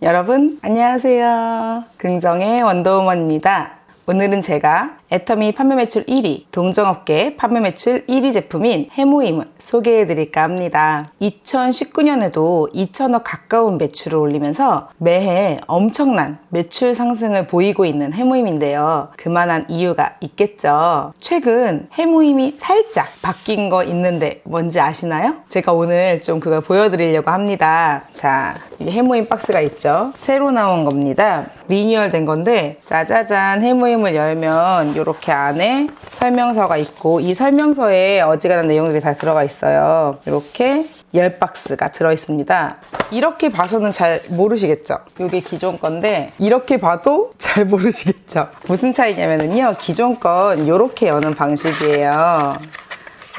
여러분 안녕하세요. 긍정의 원더우먼입니다. 오늘은 제가 애터미 판매 매출 1위, 동종업계 판매 매출 1위 제품인 해모임을 소개해드릴까 합니다. 2019년에도 2천억 가까운 매출을 올리면서 매해 엄청난 매출 상승을 보이고 있는 해모임인데요. 그만한 이유가 있겠죠. 최근 해모임이 살짝 바뀐 거 있는데 뭔지 아시나요? 제가 오늘 좀 그걸 보여드리려고 합니다. 자, 이 해모임 박스가 있죠. 새로 나온 겁니다. 리뉴얼 된 건데 짜자잔, 해모임을 열면 이렇게 안에 설명서가 있고 이 설명서에 어지간한 내용들이 다 들어가 있어요. 이렇게 10박스가 들어있습니다. 이렇게 봐서는 잘 모르시겠죠? 이게 기존 건데 이렇게 봐도 잘 모르시겠죠? 무슨 차이냐면요, 기존 건 이렇게 여는 방식이에요.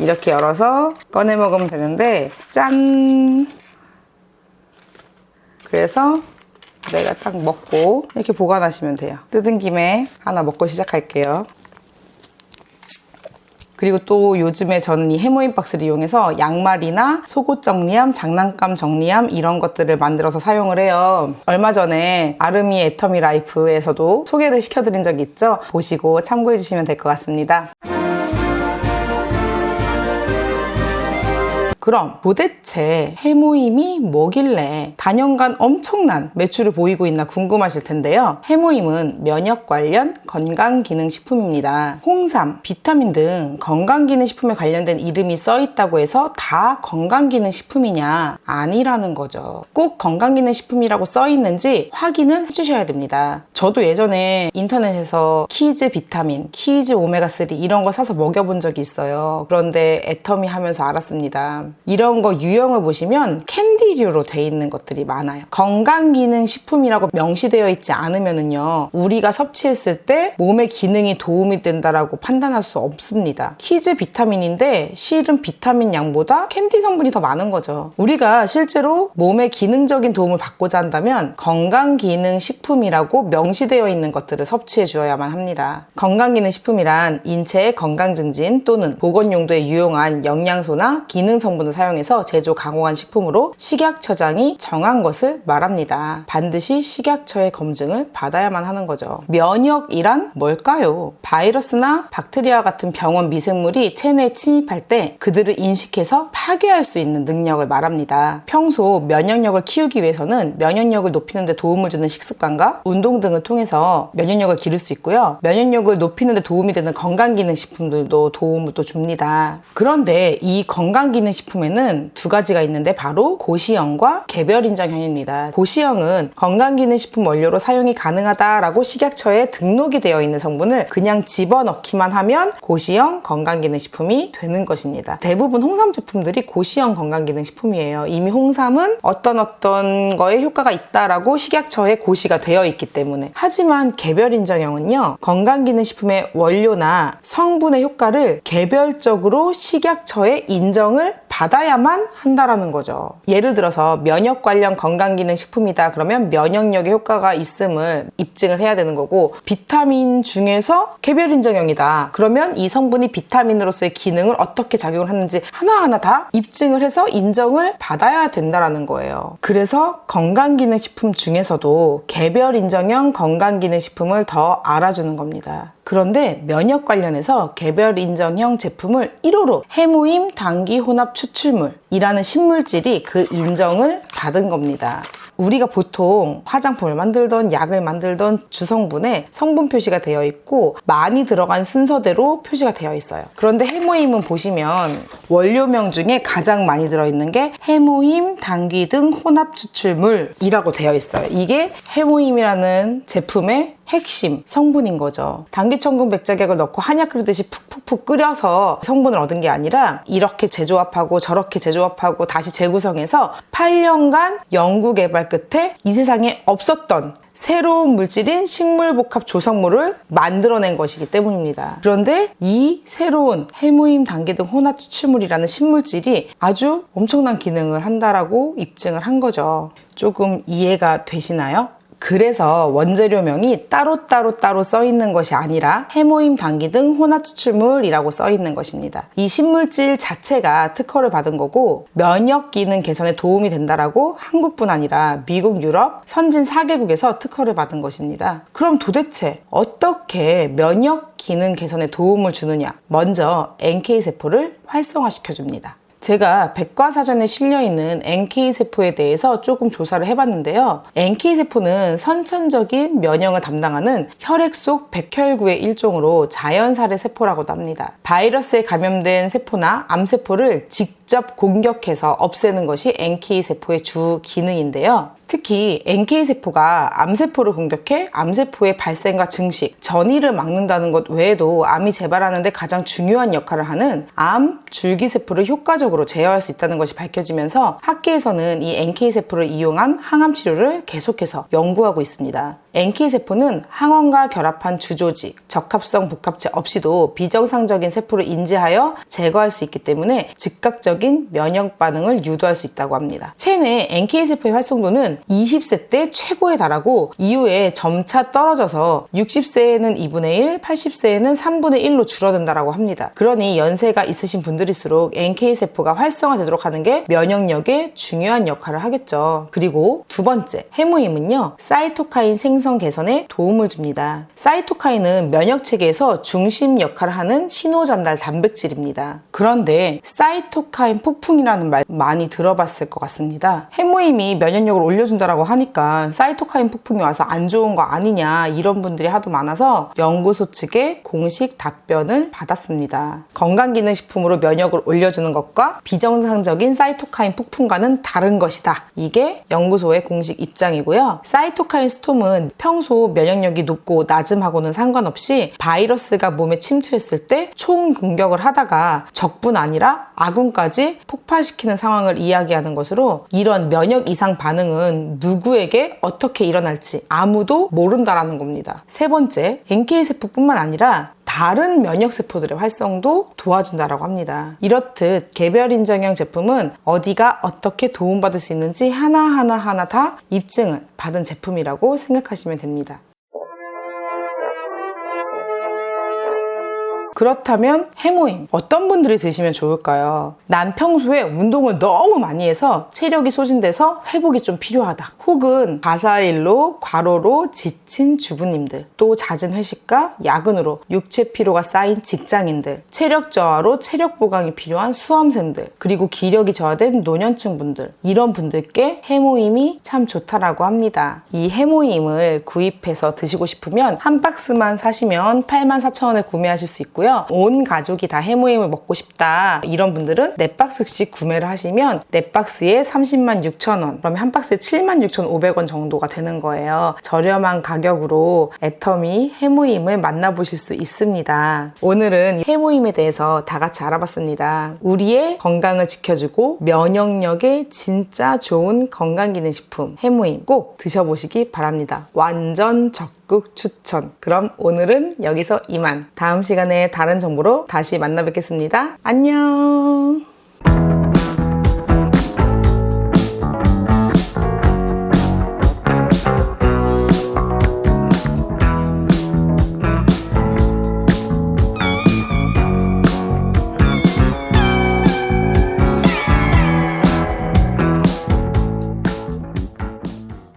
이렇게 열어서 꺼내 먹으면 되는데 짠! 그래서 내가 딱 먹고 이렇게 보관하시면 돼요. 뜯은 김에 하나 먹고 시작할게요. 그리고 또 요즘에 저는 이 해모임 박스를 이용해서 양말이나 속옷 정리함, 장난감 정리함 이런 것들을 만들어서 사용을 해요. 얼마 전에 아르미 애터미 라이프에서도 소개를 시켜드린 적이 있죠. 보시고 참고해 주시면 될 것 같습니다. 그럼 도대체 해모임이 뭐길래 단연간 엄청난 매출을 보이고 있나 궁금하실 텐데요. 해모임은 면역 관련 건강기능식품입니다. 홍삼, 비타민 등 건강기능식품에 관련된 이름이 써있다고 해서 다 건강기능식품이냐? 아니라는 거죠. 꼭 건강기능식품이라고 써있는지 확인을 해주셔야 됩니다. 저도 예전에 인터넷에서 키즈 비타민, 키즈 오메가3 이런 거 사서 먹여본 적이 있어요. 그런데 애터미 하면서 알았습니다. 이런 거 유형을 보시면 캔디류로 돼 있는 것들이 많아요. 건강기능식품이라고 명시되어 있지 않으면은요, 우리가 섭취했을 때 몸의 기능이 도움이 된다라고 판단할 수 없습니다. 키즈 비타민인데 실은 비타민 양보다 캔디 성분이 더 많은 거죠. 우리가 실제로 몸의 기능적인 도움을 받고자 한다면 건강기능식품이라고 명시되어 있는 것들을 섭취해 주어야만 합니다. 건강기능식품이란 인체의 건강 증진 또는 보건 용도에 유용한 영양소나 기능 성분을 사용해서 제조 강화한 식품으로 식약처장이 정한 것을 말합니다. 반드시 식약처의 검증을 받아야만 하는 거죠. 면역이란 뭘까요? 바이러스나 박테리아 같은 병원 미생물이 체내에 침입할 때 그들을 인식해서 파괴할 수 있는 능력을 말합니다. 평소 면역력을 키우기 위해서는 면역력을 높이는 데 도움을 주는 식습관과 운동 등을 통해서 면역력을 기를 수 있고요. 면역력을 높이는 데 도움이 되는 건강기능식품들도 도움을 또 줍니다. 그런데 이 건강기능식품에는 두 가지가 있는데 바로 고시형과 개별인정형입니다. 고시형은 건강기능식품 원료로 사용이 가능하다라고 식약처에 등록이 되어 있는 성분을 그냥 집어넣기만 하면 고시형 건강기능식품이 되는 것입니다. 대부분 홍삼 제품들이 고시형 건강기능식품이에요. 이미 홍삼은 어떤 거에 효과가 있다라고 식약처에 고시가 되어 있기 때문에. 하지만 개별인정형은요, 건강기능식품의 원료나 성분의 효과를 개별적으로 식약처에 인정을 받아야만 한다라는 거죠. 예를 들어서 면역 관련 건강기능식품이다 그러면 면역력에 효과가 있음을 입증을 해야 되는 거고, 비타민 중에서 개별인정형이다 그러면 이 성분이 비타민으로서의 기능을 어떻게 작용을 하는지 하나하나 다 입증을 해서 인정을 받아야 된다라는 거예요. 그래서 건강기능식품 중에서도 개별인정형 건강기능식품을 더 알아주는 겁니다. 그런데 면역 관련해서 개별인정형 제품을 1호로 해모임 단기 혼합 추출물이라는 신물질이 그 인정을 받은 겁니다. 우리가 보통 화장품을 만들던 약을 만들던 주성분에 성분 표시가 되어 있고 많이 들어간 순서대로 표시가 되어 있어요. 그런데 해모임은 보시면 원료명 중에 가장 많이 들어있는 게 해모임 단기 등 혼합 추출물이라고 되어 있어요. 이게 해모임이라는 제품의 핵심 성분인 거죠. 단기청금 백작약을 넣고 한약 끓이듯이 푹푹푹 끓여서 성분을 얻은 게 아니라 이렇게 재조합하고 저렇게 재조합하고 다시 재구성해서 8년간 연구개발 끝에 이 세상에 없었던 새로운 물질인 식물복합 조성물을 만들어낸 것이기 때문입니다. 그런데 이 새로운 해모임 단기 등 혼합 추출물이라는 신물질이 아주 엄청난 기능을 한다라고 입증을 한 거죠. 조금 이해가 되시나요? 그래서 원재료명이 따로 써 있는 것이 아니라 해모임, 당기 등 혼합추출물이라고 써 있는 것입니다. 이 신물질 자체가 특허를 받은 거고 면역 기능 개선에 도움이 된다라고 한국뿐 아니라 미국, 유럽, 선진 4개국에서 특허를 받은 것입니다. 그럼 도대체 어떻게 면역 기능 개선에 도움을 주느냐? 먼저 NK세포를 활성화시켜줍니다. 제가 백과사전에 실려있는 NK세포에 대해서 조금 조사를 해봤는데요. NK세포는 선천적인 면역을 담당하는 혈액 속 백혈구의 일종으로 자연살의 세포라고도 합니다. 바이러스에 감염된 세포나 암세포를 직접 공격해서 없애는 것이 NK세포의 주 기능인데요. 특히 NK세포가 암세포를 공격해 암세포의 발생과 증식, 전이를 막는다는 것 외에도 암이 재발하는 데 가장 중요한 역할을 하는 암 줄기세포를 효과적으로 제어할 수 있다는 것이 밝혀지면서 학계에서는 이 NK세포를 이용한 항암 치료를 계속해서 연구하고 있습니다. NK세포는 항원과 결합한 주조직, 적합성 복합체 없이도 비정상적인 세포를 인지하여 제거할 수 있기 때문에 즉각적인 면역 반응을 유도할 수 있다고 합니다. 체내 NK세포의 활성도는 20세 때 최고에 달하고 이후에 점차 떨어져서 60세에는 2분의 1, 80세에는 3분의 1로 줄어든다고 합니다. 그러니 연세가 있으신 분들일수록 NK세포가 활성화되도록 하는 게 면역력에 중요한 역할을 하겠죠. 그리고 두 번째, 해모임은요, 사이토카인 생성 개선에 도움을 줍니다. 사이토카인은 면역체계에서 중심 역할을 하는 신호전달 단백질입니다. 그런데 사이토카인 폭풍이라는 말 많이 들어봤을 것 같습니다. 해모임이 면역력을 올려준다라고 하니까 사이토카인 폭풍이 와서 안 좋은 거 아니냐 이런 분들이 하도 많아서 연구소 측의 공식 답변을 받았습니다. 건강기능식품으로 면역을 올려주는 것과 비정상적인 사이토카인 폭풍과는 다른 것이다. 이게 연구소의 공식 입장이고요. 사이토카인 스톰은 평소 면역력이 높고 낮음하고는 상관없이 바이러스가 몸에 침투했을 때 총공격을 하다가 적뿐 아니라 아군까지 폭발시키는 상황을 이야기하는 것으로 이런 면역 이상 반응은 누구에게 어떻게 일어날지 아무도 모른다라는 겁니다. 세 번째, NK세포뿐만 아니라 다른 면역세포들의 활성도 도와준다라고 합니다. 이렇듯 개별 인정형 제품은 어디가 어떻게 도움받을 수 있는지 하나하나 다 입증을 받은 제품이라고 생각하시면 됩니다. 그렇다면 해모임 어떤 분들이 드시면 좋을까요? 난 평소에 운동을 너무 많이 해서 체력이 소진돼서 회복이 좀 필요하다. 혹은 가사일로 과로로 지친 주부님들, 또 잦은 회식과 야근으로 육체 피로가 쌓인 직장인들, 체력 저하로 체력 보강이 필요한 수험생들, 그리고 기력이 저하된 노년층 분들, 이런 분들께 해모임이 참 좋다라고 합니다. 이 해모임을 구입해서 드시고 싶으면 한 박스만 사시면 84,000원에 구매하실 수 있고요. 온 가족이 다 해모임을 먹고 싶다 이런 분들은 4박스씩 구매를 하시면 4박스에 306,000원, 그러면 한 박스에 76,500원 정도가 되는 거예요. 저렴한 가격으로 애터미 해모임을 만나보실 수 있습니다. 오늘은 해모임에 대해서 다 같이 알아봤습니다. 우리의 건강을 지켜주고 면역력에 진짜 좋은 건강기능식품 해모임 꼭 드셔보시기 바랍니다. 완전 적극 추천. 그럼 오늘은 여기서 이만. 다음 시간에 다른 정보로 다시 만나 뵙겠습니다. 안녕.